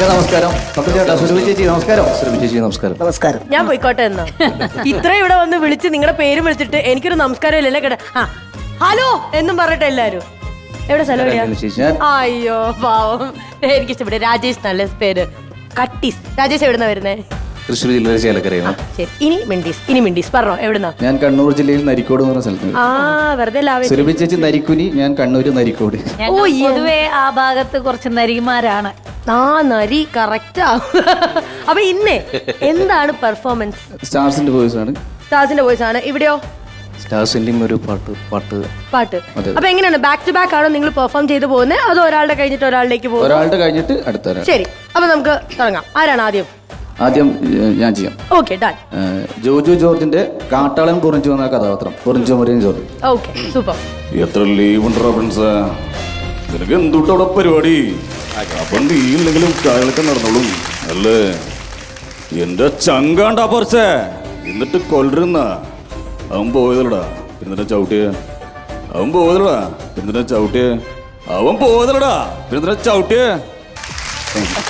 നമസ്കാരം. സുരഭി ചേച്ചി നമസ്കാരം. സുരഭി ചേച്ചി നമസ്കാരം. നമസ്കാരം. ഞാൻ പോയിക്കോട്ടെ എന്നാ. ഇത്ര ഇവിടെ വന്ന് വിളിച്ച് നിങ്ങളുടെ പേര് വിളിച്ചിട്ട് എനിക്കൊരു നമസ്കാരം ഇല്ലല്ലേ കേട്ടെ. ആ ഹലോ എന്നും പറഞ്ഞിട്ട് എല്ലാരും എവിടെ സ്ഥലം എവിടെയാ? അയ്യോ പാവം, എനിക്ക് ഇഷ്ടപ്പെട്ടു. രാജേഷ് നല്ല പേര്. കട്ടീസ്. രാജേഷ് എവിടുന്നാ വരുന്നേ? തൃശ്ശൂർ ജില്ലയിലെ ചേലക്കരയാണ്. ശരി, ഇനി മിണ്ടീസ് പറഞ്ഞോ എവിടുന്നാ? ഞാൻ കണ്ണൂർ ജില്ലയിൽ നരിക്കോട് എന്ന് പറഞ്ഞ സ്ഥലത്ത്. ആ വെറുതെ സുരഭി ചേച്ചി നരിക്കുനി, ഞാൻ കണ്ണൂര് നരിക്കോട്. പൊതുവേ ആ ഭാഗത്ത് കുറച്ച് നരിമാരാണ്. ആ നരി കറക്റ്റാ. അപ്പൊ ഇന്നേ എന്താണ് പെർഫോമൻസ്? സ്റ്റാർസിന്റെ വോയിസ് ആണ്. സ്റ്റാർസിന്റെ വോയിസ് ആണ്. ഇവിടെയോ? സ്റ്റാർസിന്റെയും ഒരു പാട്ട്. അപ്പൊ എങ്ങനെയാണ്, ബാക്ക് ടു ബാക്ക് ആണോ നിങ്ങൾ പെർഫോം ചെയ്ത് പോകുന്നത്, അതോ ഒരാളുടെ കഴിഞ്ഞിട്ട് ഒരാളിലേക്ക് പോകും? ഒരാളുടെ കഴിഞ്ഞിട്ട് അടുത്ത. ശരി, അപ്പൊ നമുക്ക് തുടങ്ങാം. ആരാണ് ആദ്യം? ഞാൻ ചെയ്യാം. Okay done. ജോജു ജോർജിന്റെ കാട്ടാളൻ കുറിഞ്ചു എന്ന കഥാപാത്രം. കുറിഞ്ചു മറിയൻ ജോർജ്. Okay super. എത്ര ലീവ് ഉണ്ടോ ഫ്രണ്ട്സ്? നിനക്ക് എന്തുട്ടവിടെ പരിപാടി? അപ്പം നീ ഇല്ലെങ്കിലും കാര്യങ്ങളൊക്കെ നടന്നോളും അല്ലേ? എന്റെ ചങ്കാണ്ടാ പറിച്ചേ, എന്നിട്ട് കൊല്ലരുന്ന. അവൻ പോയതല്ലടാ, എന്നിട്ട് ചവിട്ടിയ. അവൻ പോയതല്ലടാ, എന്നിട്ട് ചവിട്ടിയ. അവൻ പോയതല്ലടാ, എന്നിട്ട് ചവിട്ടിയ.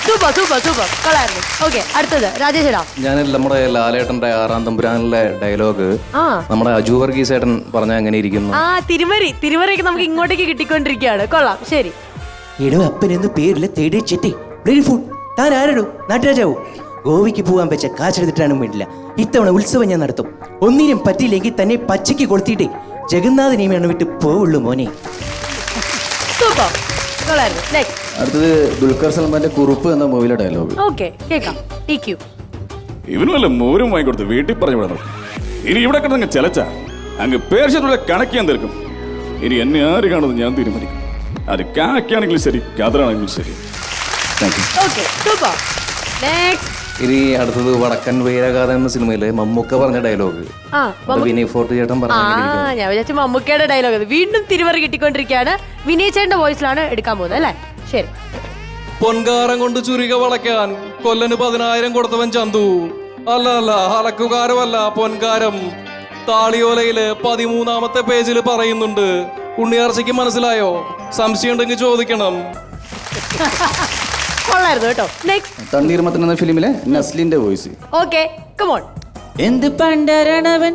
സൂപ്പർ സൂപ്പർ സൂപ്പർ, കൊള്ളായിരുന്നു. ഓക്കെ, അടുത്തത് രാജേഷേടാ. ഞാൻ നമ്മുടെ ലാലേട്ടന്റെ 6-ാം തമ്പുരാനിലെ ഡയലോഗ് നമ്മുടെ അജു വർഗീസ് ഏട്ടൻ പറഞ്ഞ അങ്ങനെ ഇരിക്കുന്നു. ആ തിരുവരയ്ക്ക് നമുക്ക് ഇങ്ങോട്ടേക്ക് കിട്ടിക്കൊണ്ടിരിക്കുകയാണ്. കൊള്ളാം. ശരി. എടോ അപ്പനെന്ന് പേരില് തേടി ചെറ്റി ബ്ലഡി ഫുഡ്. താൻ ആരടോ? നാട്ടുരാജാവോ? ഗോവയ്ക്ക് പോകാൻ വെച്ച കാശെടുത്തിട്ടാനും വേണ്ടില്ല. ഇത്തവണ ഉത്സവം ഞാൻ നടത്തും. ഒന്നിനും പറ്റിയില്ലെങ്കിൽ തന്നെ പച്ചയ്ക്ക് കൊളുത്തിയിട്ടേ ജഗന്നാഥനെയാണ് വിട്ട് പോവുള്ളൂ മോനെ. സൂപ്പർ, കൊള്ളായിരുന്നു. നെക്സ്റ്റ്. അടുത്തത് ദുൽഖർ സൽമാന്റെ കുറുപ്പ് എന്ന മൂവിയിലെ ഡയലോഗ്. ഓക്കെ, കേൾക്കാം. ടിക്യു. ഇവന് വല്ല മോരും വാങ്ങിക്കൊടുത്ത് വീട്ടിൽ പറഞ്ഞു വിടണം. ഇനി ഇവിടെ കിടന്നങ്ങ് ചെലച്ച അങ്ങ് പേർഷ്യത്തിലുള്ള കണക്കിയാൻ തീർക്കും. ഇനി എന്നെ ആര് കാണുന്നത് ഞാൻ തീരുമാനിക്കും. അത് കാക്കാണെങ്കിലും ശരി, കതറാണെങ്കിലും ശരി. Okay super. നെക്സ്റ്റ്. ഇനി അടുത്തത് വടക്കൻ വീരഗാഥ എന്ന സിനിമയിലെ മമ്മൂക്ക പറഞ്ഞ ഡയലോഗ്. വിനയ് ഫോർട്ട് ചേട്ടൻ പറഞ്ഞു. ഞാൻ വിചാരിച്ചു മമ്മൂക്കയുടെ ഡയലോഗ്. വീണ്ടും തിരുവറ കിട്ടിക്കൊണ്ടിരിക്കുകയാണ്. വിനയ് ചേട്ടന്റെ വോയിസിലാണ് എടുക്കാൻ പോകുന്നത് അല്ലേ? ശരി. പൊൻകാരം കൊണ്ട് ചുരിക വളയ്ക്കാൻ കൊല്ലന് 10,000 കൊടുത്തവൻ ചന്തു. അല്ല അലക്കുകാരമല്ല, പൊൻകാരം. താളിയോലയില് 13-ാമത്തെ പേജിൽ പറയുന്നുണ്ട്. ഉണ്ണിയാർച്ചയ്ക്ക് മനസ്സിലായോ? സംശയം ഉണ്ടെങ്കിൽ ചോദിക്കണം. കൊള്ളായിരുന്നു കേട്ടോ. നെക്സ്റ്റ്. തണ്ണീർമത്തൻ എന്ന ഫിലിമിലെ നസ്ലിന്റെ വോയിസ്. Okay, come on. എന്ത് പണ്ടാരാണവൻ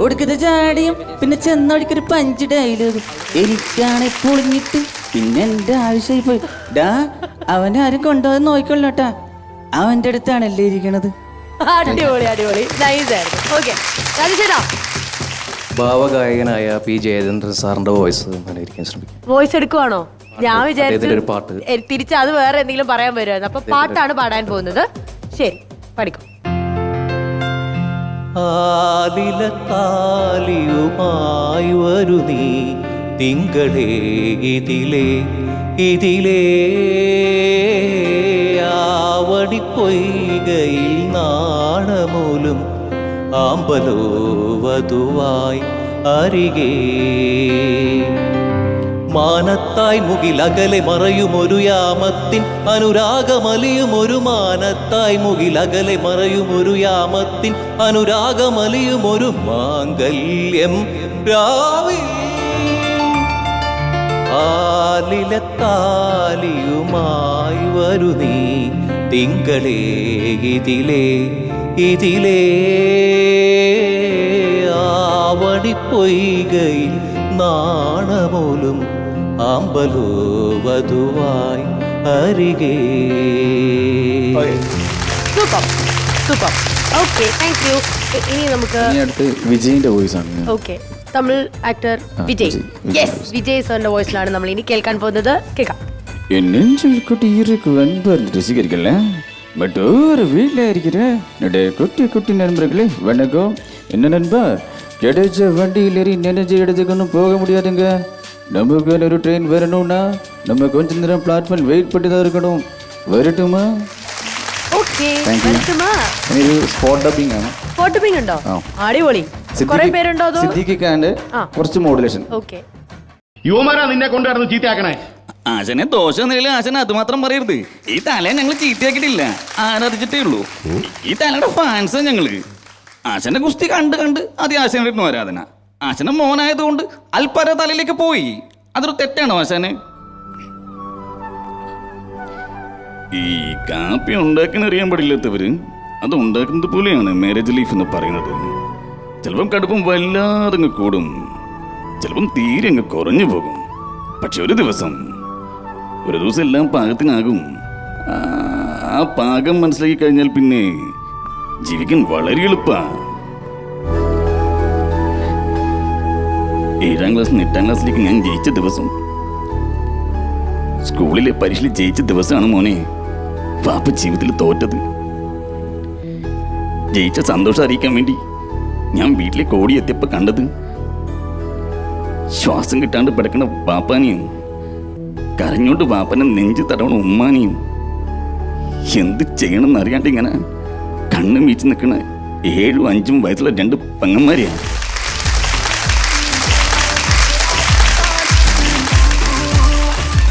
ഒടുക്കത്തെ ചാടിയും പിന്നെ ചെന്നൊടിക്കൊരു പഞ്ച് ഡയലോഗ്. എനിക്കാണെ പൊളിഞ്ഞിട്ട് പിന്നെ എന്റെ ആവശ്യമായി പോയി. ഡാ, അവനെ ആരും കൊണ്ടുപോകാൻ നോക്കിക്കൊള്ളട്ടാ, അവന്റെ അടുത്താണല്ലേ ഇരിക്കണത്. അടിപൊളി നൈസ് ആയിരുന്നു. ഓക്കെ രാജേഷേട്ടാ. ഭാവഗായകനായ പി ജയചന്ദ്രൻ സാറിന്റെ വോയിസ് ഇരിക്കാൻ ശ്രമിക്കും. വോയിസ് എടുക്കുവാണോ? ഞാൻ വിചാരിച്ചു പാട്ട് തിരിച്ച് അത് വേറെ എന്തെങ്കിലും പറയാൻ വരുമായിരുന്നു. അപ്പൊ പാട്ടാണ് പാടാൻ പോകുന്നത്. ശരി, പഠിക്കും. ആലിലത്താലിയുമായി വരു നീ തിങ്കളേ ഇതിലേ ആവണി പൊയ്കയിൽ നാണമൂലും ആമ്പലോ വധുവായി അരികേ മാനത്തായി മുകിലകലെ മറയുമൊരു യാമത്തിൻ അനുരാഗമലിയുമൊരു മാനത്തായി മുകിലകലെ മറയുമൊരു യാമത്തിൻ അനുരാഗമലിയുമൊരു മാംഗല്യം രാവിൽ ആലിലത്താലിയുമായി വരു നീ തിങ്കളേ ഇതിലേ ആവണി പൊയ്കയിൽ നാണമൂലും ആമ്പലോ വധുവായി അരികേ. സൂപ്പർ. Okay, thank U. ഇനി നമുക്ക് അടുത്ത് വിജയിന്റെ വോയിസ് ആണ്. Okay, Tamil actor Vijay. Yes, Vijay സാറിന്റെ വോയിസിലാണ് നമ്മൾ ഇനി കേൾക്കാൻ പോകുന്നത്. കേൾക്കാം. ரசிகர்கள பட் ஒரு வீட்டில் இருக்கிற என்னுடைய குட்டி நண்பர்களே வணக்கம். என்ன நண்பா, கிடைச்ச வண்டியில் ஏறி நினைச்ச இடத்துக்கு ஒன்றும் போக முடியாதுங்க. நமக்கு ஒரு ட்ரெயின் வரணும்னா நம்ம கொஞ்ச நேரம் பிளாட்ஃபார்ம் வெயிட் பண்ணி தான் இருக்கணும். வரட்டுமா? ഓക്കെ, വരട്ടുമാ. ഒരു സ്പോട്ട് ഡബിംഗ് ആണ്. സ്പോട്ട് ഡബിംഗ് ഉണ്ടോ? അടിപൊളി. കുറെ പേരുണ്ടോ? സിദ്ദീഖിക്കാണ്ട് കുറച്ച് മോഡുലേഷൻ. ഓക്കെ. യുവമാരാ നിന്നെ കൊണ്ടുവരുന്നത് ചീത്തയാക്കണേ. ആശനെ ദോശ നിലയിൽ ആശന അത് മാത്രം പറയരുത്. ഈ തല ഞങ്ങൾ ചീത്തയാക്കിയിട്ടില്ല, ആരാധിച്ചിട്ടേ ഉള്ളൂ. ഈ തലയുടെ ഫാൻസ് ഞങ്ങള്. ആശന്റെ ഗുസ്തി കണ്ട് ആദ്യം ആശനായിരുന്നു ആരാധന. ആശന മോനായതുകൊണ്ട് അൽപ്പര തലയിലേക്ക് പോയി. അതൊരു തെറ്റാണോ ആശാന്? ഈ കാപ്പി ഉണ്ടാക്കാൻ അറിയാൻ പാടില്ലാത്തവര് അത് ഉണ്ടാക്കുന്നത് പോലെയാണ് മാരേജ് ലൈഫ് എന്ന് പറയുന്നത്. ചിലപ്പം കടുപ്പം വല്ലാതെ അങ്ങ് കൂടും, ചിലപ്പം തീരെ അങ്ങ് കുറഞ്ഞു പോകും. പക്ഷെ ഒരു ദിവസം എല്ലാം പാകത്തിനാകും. ആ പാകം മനസ്സിലാക്കി കഴിഞ്ഞാൽ പിന്നെ ജീവിക്കാൻ വളരെ എളുപ്പമാണ്. 7ാം ക്ലാസ് 8ാം ക്ലാസ്സിലേക്ക് ഞാൻ ജയിച്ച ദിവസം, സ്കൂളിലെ പരീക്ഷയിൽ ജയിച്ച ദിവസമാണ് മോനെ പാപ്പ ജീവിതത്തിൽ തോറ്റത്. ജയിച്ച സന്തോഷം അറിയിക്കാൻ വേണ്ടി ഞാൻ വീട്ടിലേക്ക് ഓടിയെത്തിയപ്പോൾ കണ്ടത് ശ്വാസം കിട്ടാണ്ട് പിടക്കണ പാപ്പാനെയും കരഞ്ഞോണ്ട് പാപ്പനെ നെഞ്ചു തടവണ ഉമ്മാനെയും എന്ത് ചെയ്യണമെന്ന് അറിയാണ്ട് ഇങ്ങനെ കണ്ണും വീച്ച് നിൽക്കണ 7ഉം 5ഉം വയസ്സുള്ള 2 പെങ്ങന്മാരെയാണ്.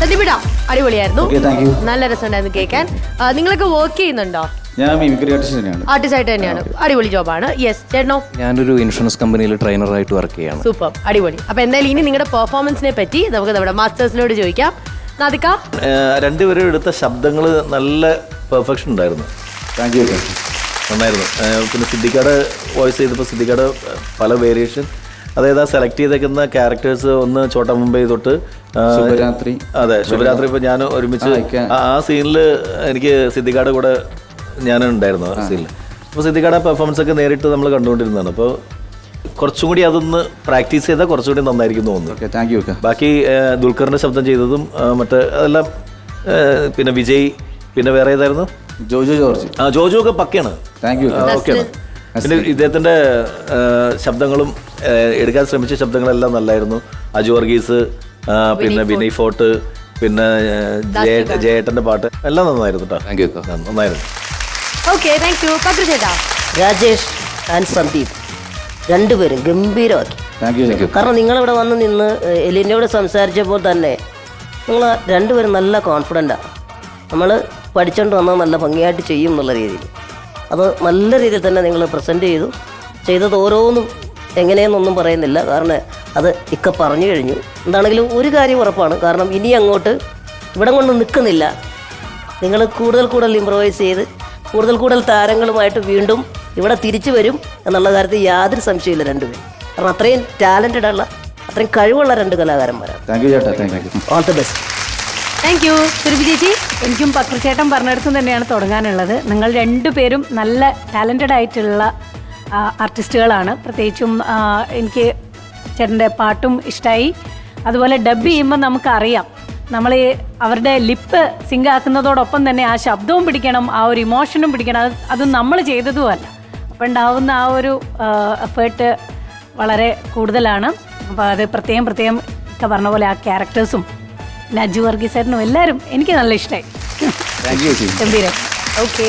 സത്യപിടാ അടിപൊളിയായിരുന്നു, നല്ല രസമുണ്ടായിരുന്നു കേൾക്കാൻ. നിങ്ങളൊക്കെ വർക്ക് ചെയ്യുന്നുണ്ടോ? ഞാൻ മിമിക്രി ആർട്ടിസ്റ്റ് തന്നെയാണ്. ആർട്ടിസ്റ്റ് ആയിട്ട് തന്നെയാണ്. അടിപൊളി ജോബാണ്. യെസ്, ചേട്ടനോ? ഞാനൊരു ഇൻഷുറൻസ് കമ്പനിയിൽ ട്രെയിനറായിട്ട് വർക്ക് ചെയ്യാണ്. സൂപ്പർ, അടിപൊളി. അപ്പൊ എന്തായാലും ഇനി നിങ്ങളുടെ പെർഫോമൻസിനെ പറ്റി നമുക്ക് നമ്മുടെ മാസ്റ്റേഴ്സിനോട് ചോദിക്കാം. നാദിക, രണ്ടുപേരും എടുത്ത ശബ്ദങ്ങൾ നല്ല പെർഫെക്ഷൻ ഉണ്ടായിരുന്നു. Thank you. നന്നായിരുന്നു. പിന്നെ സിദ്ദിഖയുടെ വോയിസ് ചെയ്തപ്പോൾ സിദ്ദിഖയുടെ പല വേരിയേഷൻ, അതായത് ആ സെലക്ട് ചെയ്തേക്കുന്ന ക്യാരക്ടേഴ്സ്, ഒന്ന് ചോട്ടാ മുംബൈ തൊട്ട് ശുഭരാത്രി. അതെ, ശുഭരാത്രി. ഇപ്പോൾ ഞാൻ ഒരുമിച്ച് ആ സീനിൽ എനിക്ക് സിദ്ദിഖയുടെ കൂടെ ഞാനുണ്ടായിരുന്നു ആ സീനിൽ. അപ്പോൾ സിദ്ദിഖയുടെ പെർഫോമൻസ് ഒക്കെ നേരിട്ട് നമ്മൾ കണ്ടുകൊണ്ടിരുന്നതാണ്. അപ്പോൾ കുറച്ചും കൂടി അതൊന്ന് പ്രാക്ടീസ് ചെയ്താൽ കുറച്ചുകൂടി നന്നായിരിക്കും തോന്നുന്നു. Thank you. ബാക്കി ദുൽഖറിന്റെ ശബ്ദം ചെയ്തതും മറ്റേ അതെല്ലാം, പിന്നെ വിജയ്, പിന്നെ വേറെ ഏതായിരുന്നു? ജോജോ ജോർജ്. ജോജോ ഒക്കെ പക്കയാണ്. Thank you. ഓക്കെയാണ്. പിന്നെ ഇദ്ദേഹത്തിന്റെ ശബ്ദങ്ങളും എടുക്കാൻ ശ്രമിച്ച ശബ്ദങ്ങളെല്ലാം നല്ലായിരുന്നു. അജു വർഗീസ്, പിന്നെ വിനയ് ഫോർട്ട്, പിന്നെ ജയേട്ടന്റെ പാട്ട് എല്ലാം നന്നായിരുന്നു കേട്ടോ. Thank you. നന്നായിരുന്നു. Okay, thank you. പത്ര ചേട്ടാ? രാജേഷ് ആൻഡ് സന്ദീപ് രണ്ടുപേരും ഗംഭീരമാക്കി. Thank you. കാരണം നിങ്ങളിവിടെ വന്ന് നിന്ന് എലിനോട് സംസാരിച്ചപ്പോൾ തന്നെ നിങ്ങൾ രണ്ടുപേരും നല്ല കോൺഫിഡൻ്റാണ്. നമ്മൾ പഠിച്ചുകൊണ്ട് വന്നാൽ നല്ല ഭംഗിയായിട്ട് ചെയ്യും എന്നുള്ള രീതിയിൽ അത് നല്ല രീതിയിൽ തന്നെ നിങ്ങൾ പ്രസൻറ്റ് ചെയ്തത് ഓരോന്നും എങ്ങനെയെന്നൊന്നും പറയുന്നില്ല. കാരണം അത് ഇക്ക പറഞ്ഞു കഴിഞ്ഞു. എന്താണെങ്കിലും ഒരു കാര്യം ഉറപ്പാണ്, കാരണം ഇനി അങ്ങോട്ട് ഇവിടെ കൊണ്ട് നിൽക്കുന്നില്ല. നിങ്ങൾ കൂടുതൽ ഇമ്പ്രവൈസ് ചെയ്ത് കൂടുതൽ താരങ്ങളുമായിട്ട് വീണ്ടും ഇവിടെ തിരിച്ചു വരും എന്നുള്ള കാര്യത്തിൽ യാതൊരു സംശയമില്ല രണ്ടുപേരും. കാരണം അത്രയും ടാലൻറ്റഡ് ഉള്ള, അത്രയും കഴിവുള്ള 2 കലാകാരന്മാരാണ്. താങ്ക് യു ചേട്ടാ. Thank you. All the best. Thank you. Surabhi ചേച്ചി? എനിക്കും പക്രുചേട്ടൻ പറഞ്ഞിടത്തു തന്നെയാണ് തുടങ്ങാനുള്ളത്. നിങ്ങൾ 2 പേരും നല്ല ടാലൻറ്റഡ് ആയിട്ടുള്ള ആർട്ടിസ്റ്റുകളാണ്. പ്രത്യേകിച്ചും എനിക്ക് ചേട്ടൻ്റെ പാട്ടും ഇഷ്ടമായി. അതുപോലെ ഡബ് ചെയ്യുമ്പോൾ നമുക്കറിയാം, നമ്മൾ അവരുടെ ലിപ്പ് സിങ്ക് ആക്കുന്നതോടൊപ്പം തന്നെ ആ ശബ്ദവും പിടിക്കണം, ആ ഒരു ഇമോഷനും പിടിക്കണം. അത് നമ്മൾ ചെയ്തതുമല്ല. അപ്പം ഉണ്ടാവുന്ന ആ ഒരു എഫേർട്ട് വളരെ കൂടുതലാണ്. അപ്പോൾ അത് പ്രത്യേകം ഒക്കെ പറഞ്ഞ പോലെ ആ ക്യാരക്ടേഴ്സും അജു വർഗീസ് ചേട്ടനും എല്ലാവരും എനിക്ക് നല്ല ഇഷ്ടമായി. Thank you. ഗംഭീരം. ഓക്കെ.